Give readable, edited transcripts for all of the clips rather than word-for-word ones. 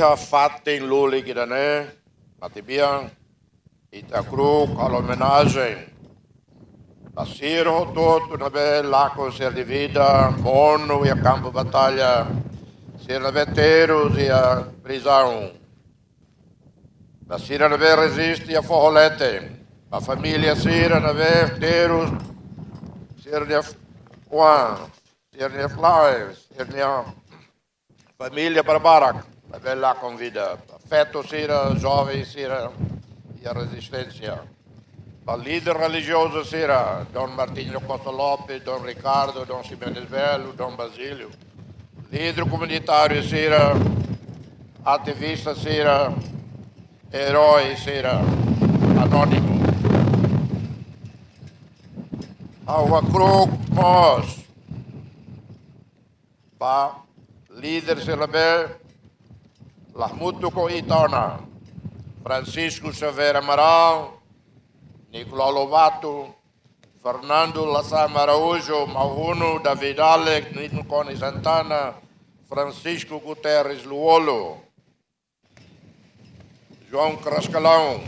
iha fatem luli que né, matibian, Itacru, a homenagem. Passiro todo na bela lá com ser de vida, mono e a campo de batalha, ser na veteiros e a prisão. Passiro na bela resiste e a forrolete, a família Sira na bela veteiros, ser de Juan, ser de Flores, ser de família Barbarak, na bela lá com vida. Afeto Sira, jovem Sira e a resistência. O líder religioso será Dom Martinho Costa Lopes, Dom Ricardo, Dom Ximenes Belo, Dom Basílio. Líder comunitário será ativista será herói será anônimo. Ao acro nós, para líder será Lahmuto Coitona, Francisco Xavier Amaral, Nicolau Lobato, Fernando Lassam Araújo, Mauno, David Alec, Nino Cone Santana, Francisco Guterres Luolo, João Crascalão,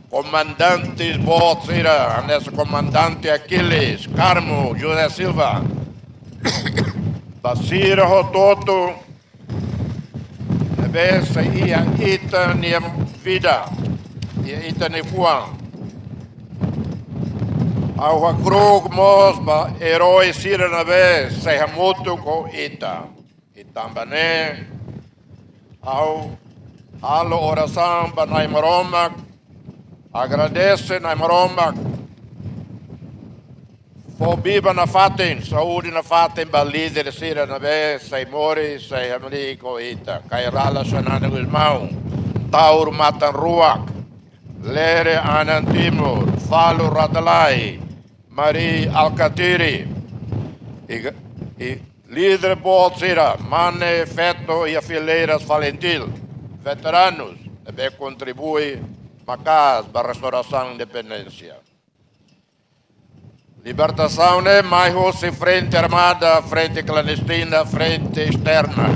comandantes Bocira, nesse comandante Aquiles, Carmo, José Silva, Bacira Rototo, Nebessa Ia Ita Nia Vida, Ita Nifuan. Ao acrug mosba, herói Sira na vez, Sehamuto com Ita. Itambané, ao alo oração para Naimaromak, agradece Naimaromak, fobiba na fatem, saúde na fatem, para líder Sira na vez, Seimori, Sehamli com Ita. Kairala Xanana Guzmão, Tauro Matan Ruak, Lere Anantimur, Falo Radalai, Marie Alcatiri, e líder Bolsira, Mane, Feto e a Fileiras Valentil, veteranos, também contribui para a restauração da independência. Libertação é mais se frente armada, frente clandestina, frente externa.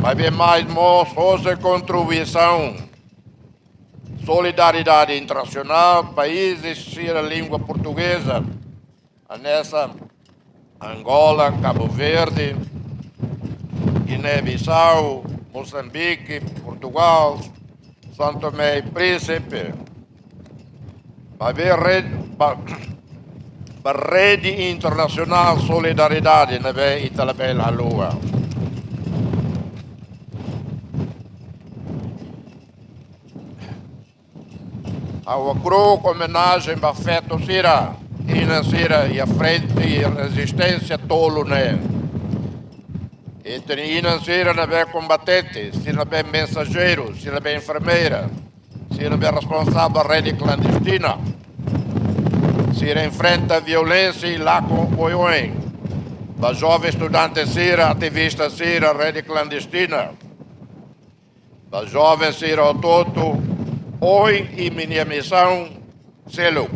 Mas bem mais moça contribuição. Solidariedade internacional, países a língua portuguesa, nessa Angola, Cabo Verde, Guiné-Bissau, Moçambique, Portugal, São Tomé e Príncipe. Para rede internacional solidariedade na Italabela Lua. Ao acro homenagem para Feto Sira, Ina Sira e a frente e a resistência tolo né. E tem Ina Sira na bem combatente, Sira bem mensageiro, Sira bem enfermeira, Sira bem responsável da rede clandestina, Sira enfrenta a violência e lá com o Oioen, da jovem estudante Sira, ativista Sira, rede clandestina, da jovem Sira Ototo, hoje, e minha missão, selo,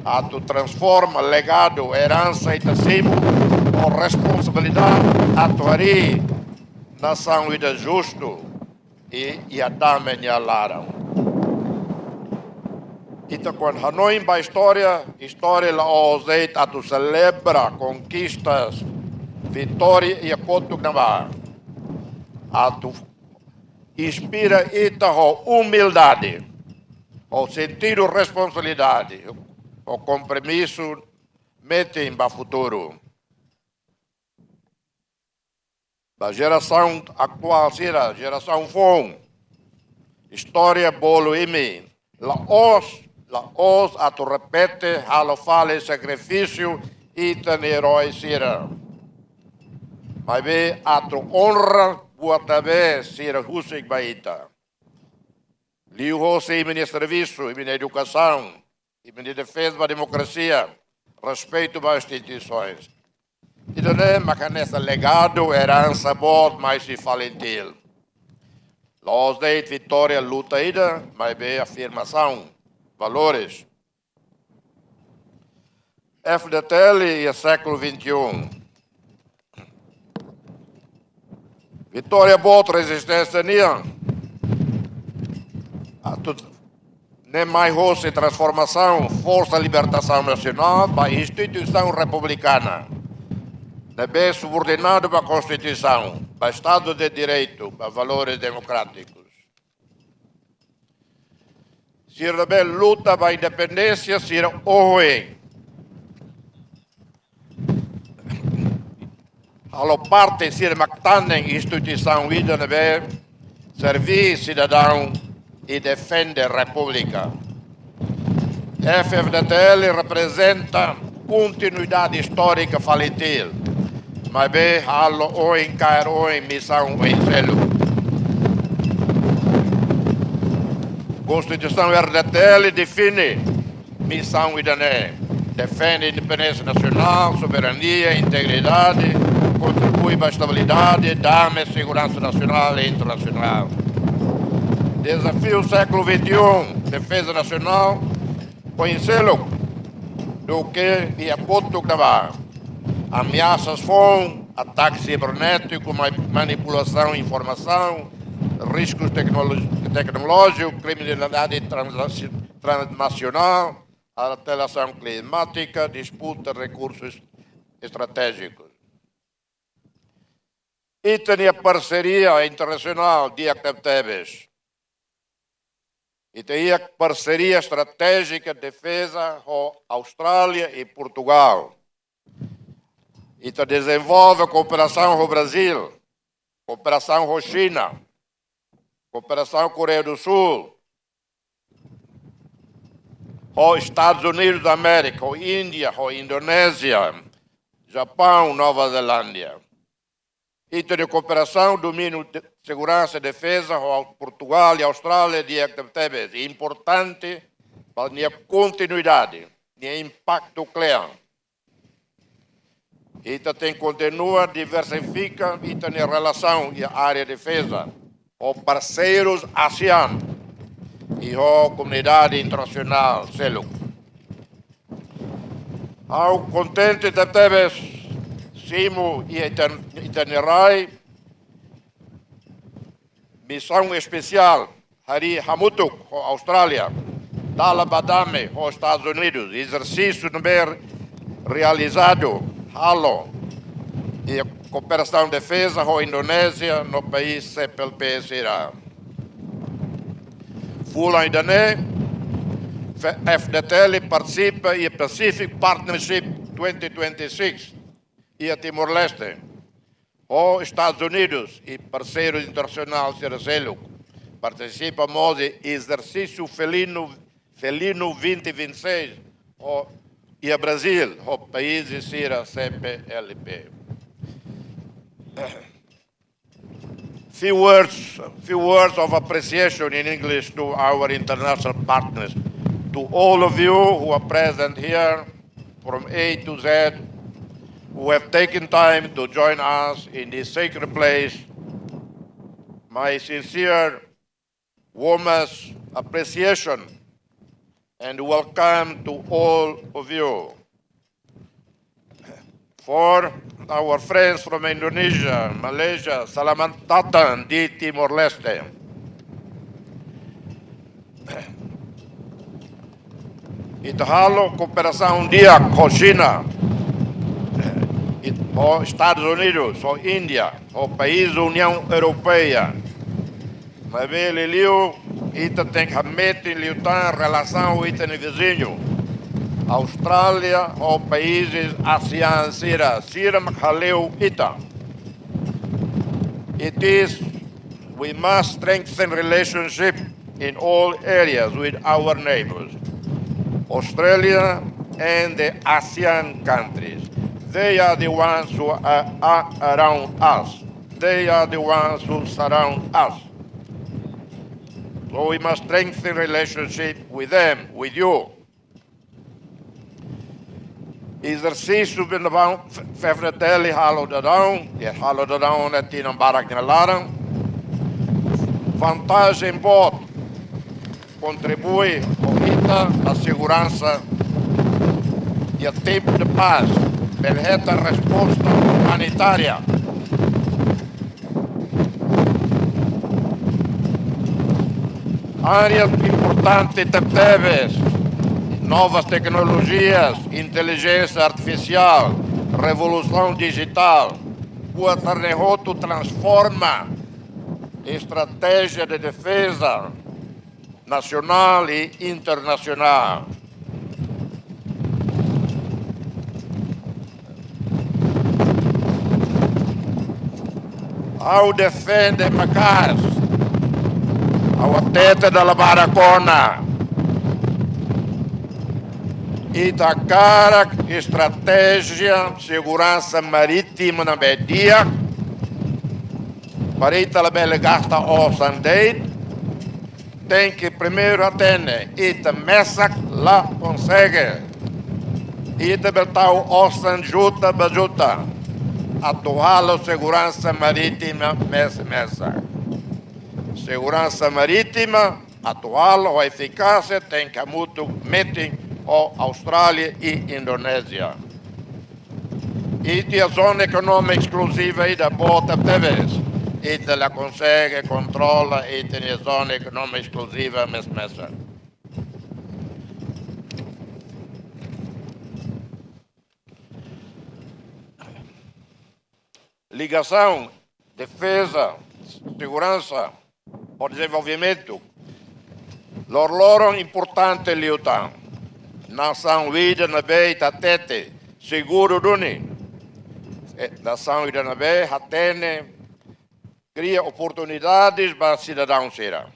ato transforma legado, herança e tecimo, com responsabilidade, atuarei nação e de justo, e a dama me alaram. Então, quando Hanoi vai história lá ousei, ato celebra conquistas, vitória e a conto gravar. Ato inspira a humildade, o sentido de responsabilidade, o compromisso mete para o futuro. Da geração atual, será geração fome, história bolo e mim, la os a tu repete, halo fale sacrifício e ten herói será. Mas bem, a tu honra boa vez ser Hussein Baita. Liu Hosei em minha serviço, em minha educação, em minha defesa da democracia, respeito às instituições. E também, mas nesse legado, herança boa, mais se falentil. Nós de vitória, luta ainda, mas bem afirmação, valores. FDTL e o século XXI. Vitória Boa resistência nia. Nem mais roça e transformação, Força Libertação Nacional para a instituição republicana. É bem subordinado para a Constituição, para o Estado de Direito, para valores democráticos. Se bem luta para a independência, se hoje. A parte se mactanem instituição ida bem servir cidadão e defende a República. FFDTL representa continuidade histórica falitil, mas bem halo ou em Cairo em missão em Selo. Constituição RDTL define missão idané, defende a independência nacional, soberania, integridade, contribui para a estabilidade, dá-me segurança nacional e internacional. Desafio século XXI, defesa nacional, conhecê-lo do que e a ponto gravar. Ameaças foram, ataque cibernético, manipulação de informação, riscos tecnológicos, criminalidade transnacional, alteração climática, disputa de recursos estratégicos. E tem a parceria internacional de Actebes. E tem a parceria estratégica de defesa com a Austrália e Portugal. E desenvolve cooperação com o Brasil, cooperação com a China, cooperação com a Coreia do Sul, com os Estados Unidos da América, com a Índia, com a Indonésia, Japão, Nova Zelândia. E tem cooperação, domínio de segurança e defesa com Portugal e Austrália de Actebes. É importante para a continuidade e impacto nuclear. E tem continua, diversifica e tem relação e área de defesa com parceiros ASEAN e com a comunidade internacional CELUC. Ao contente de Actebes, Simo e Itinerai, missão especial, Hari Hamutuk, Austrália, Dala Badame, Estados Unidos, exercício também realizado, Halo, e cooperação de defesa com a Indonésia, no país CPLP será. Fula Indané, FDTL participa e Pacific Partnership 2026, e a Timor-Leste, os Estados Unidos e parceiros internacionais CELUC participamos do exercício felino 2026 e a Brasil, o país será CPLP. Few words of appreciation in English to our international partners, to all of you who are present here from A to Z, who have taken time to join us in this sacred place. My sincere, warmest appreciation and welcome to all of you. For our friends from Indonesia, Malaysia, Selamat datang di Timor-Leste. Itahalo cooperação dia com China, os Estados Unidos, ou Índia, ou país da União Europeia. Mas ele liu, ita tem que meter liutar relação com ita vizinho. Austrália, ou países ASEAN, Sira Makhaleu, ita. It is, we must strengthen relationship in all areas with our neighbors, Australia and the ASEAN countries. They are the ones who are around us. They are the ones who surround us. So we must strengthen relationship with them, with you. Exercício de FFDTL halo dadão, e halo dadão é tinam barak na larang. Vantagem bot contribui com a segurança e a tempo de paz. Belheta resposta humanitária. Áreas importantes teve novas tecnologias, inteligência artificial, revolução digital. O Atarnehoto transforma estratégia de defesa nacional e internacional. Ao defende Macas, ao atete da Baracona, e da cara estratégia segurança marítima na Bedia, para ita la bela gasta o sandeit, tem que primeiro atender, ita messa lá consegue, ita beltau o sanjuta bajuta, atual segurança marítima messa. Segurança marítima atual ou eficácia tem que muito metem a Austrália e Indonésia. E a zona econômica exclusiva da bota teves, e ela consegue, controla e tem a zona econômica exclusiva mesma. Ligação, defesa, segurança, o desenvolvimento. Loro importante liutan. Nação vida na beita tete, seguro duni. Nação vida na beita hatene cria oportunidades para cidadãos será.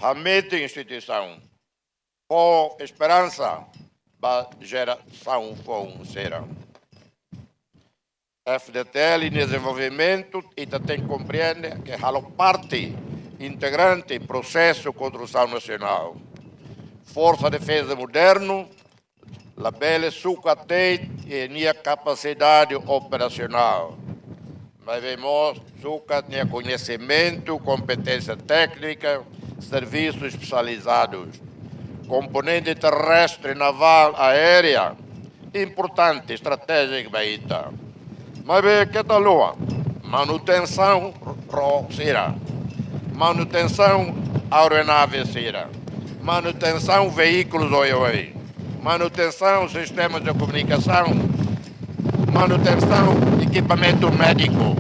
Hamete instituição. Com esperança para geração fom será. FDTL em desenvolvimento e tem que compreender que é parte integrante do processo de construção nacional. Força de defesa moderno, a bela sucatei e a capacidade operacional. Mas vemos sucat tinha conhecimento, competência técnica, serviços especializados, componente terrestre, naval, aérea, importante, estratégico baita. Mas bem, que tal lua? Manutenção será. Manutenção aeronave será. Manutenção veículos oi. Manutenção sistemas de comunicação. Manutenção equipamento médico.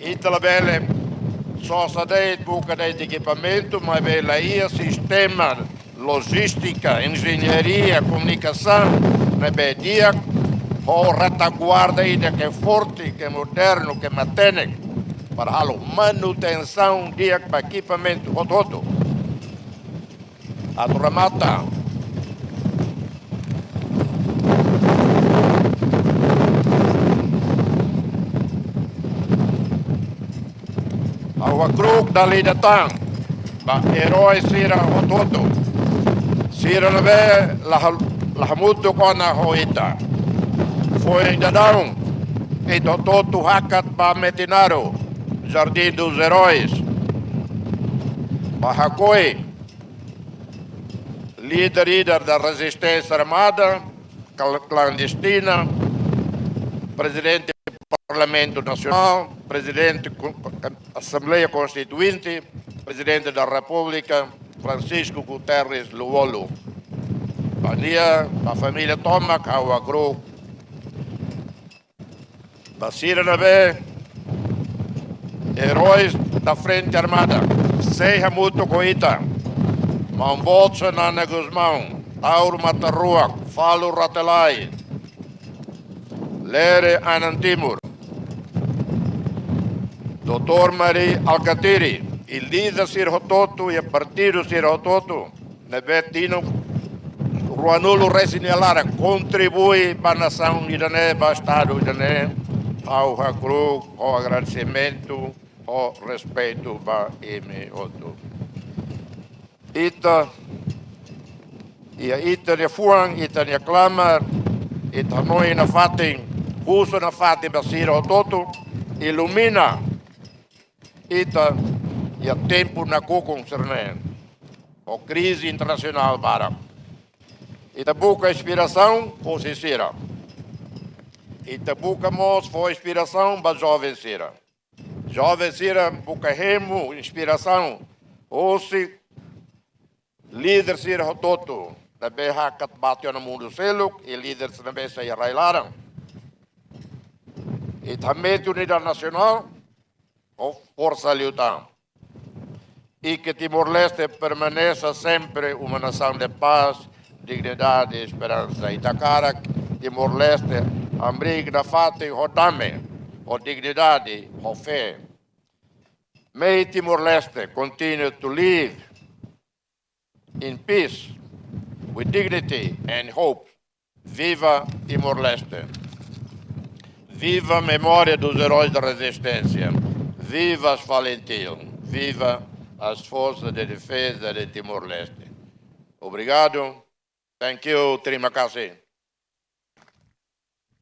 E também só se dá busca de equipamento, mas bem aí sistema logística, engenharia, comunicação, na bedia. O retaguarda ainda que é forte, que é moderno, que é mantém para a manutenção de equipamento todo. A Duramata. A grupo da Lidatan, o herói Sira o todo. Sira não vê la muito com a hoita. Foi ainda não, e do todo hakat para Metinaro, Jardim dos Heróis, para Hakoi, líder da resistência armada, clandestina, presidente do Parlamento Nacional, presidente da Assembleia Constituinte, presidente da República, Francisco Guterres Luolo. Para a família Tomac, ao agro, Basira Nabe, heróis da Frente Armada, Seja Muto Coita, Mambolsa Nana Guzmão, Tauro Matarrua, Falo Ratelai, Lere Anantimur, Dr. Mari Alcatiri, il líder Sirhototo e o partido Sirhototo, Nebetino Ruanulo Resinialara, contribui para a nação iranê, para o Estado iranê, ao agro, ao agradecimento, ao respeito para M8. Ita, e a ita de fuang, ita de clamar, ita noi na fatin, uso na fatin basira o toto, ilumina, ita, e a tempo na co-concernente, a crise internacional para. Ita busca inspiração, ou sincera. Ita buscamos foi inspiração para jovem Sira. Jovem Sira busca remo, inspiração Hoje, líderes ir rototo, na BH kat bateu no mundo seluk, e líderes na BH ir railaram. E também a unidade nacional, ou força lutar. E que Timor-Leste permaneça sempre uma nação de paz, dignidade e esperança. E da cara, Timor-Leste, abriga da fata e rodame, ou dignidade, ou fé. May Timor-Leste continue to live in peace, with dignity and hope. Viva Timor-Leste! Viva a memória dos heróis da resistência! Viva as Valentim! Viva as forças de defesa de Timor-Leste! Obrigado. Thank you, terima kasih.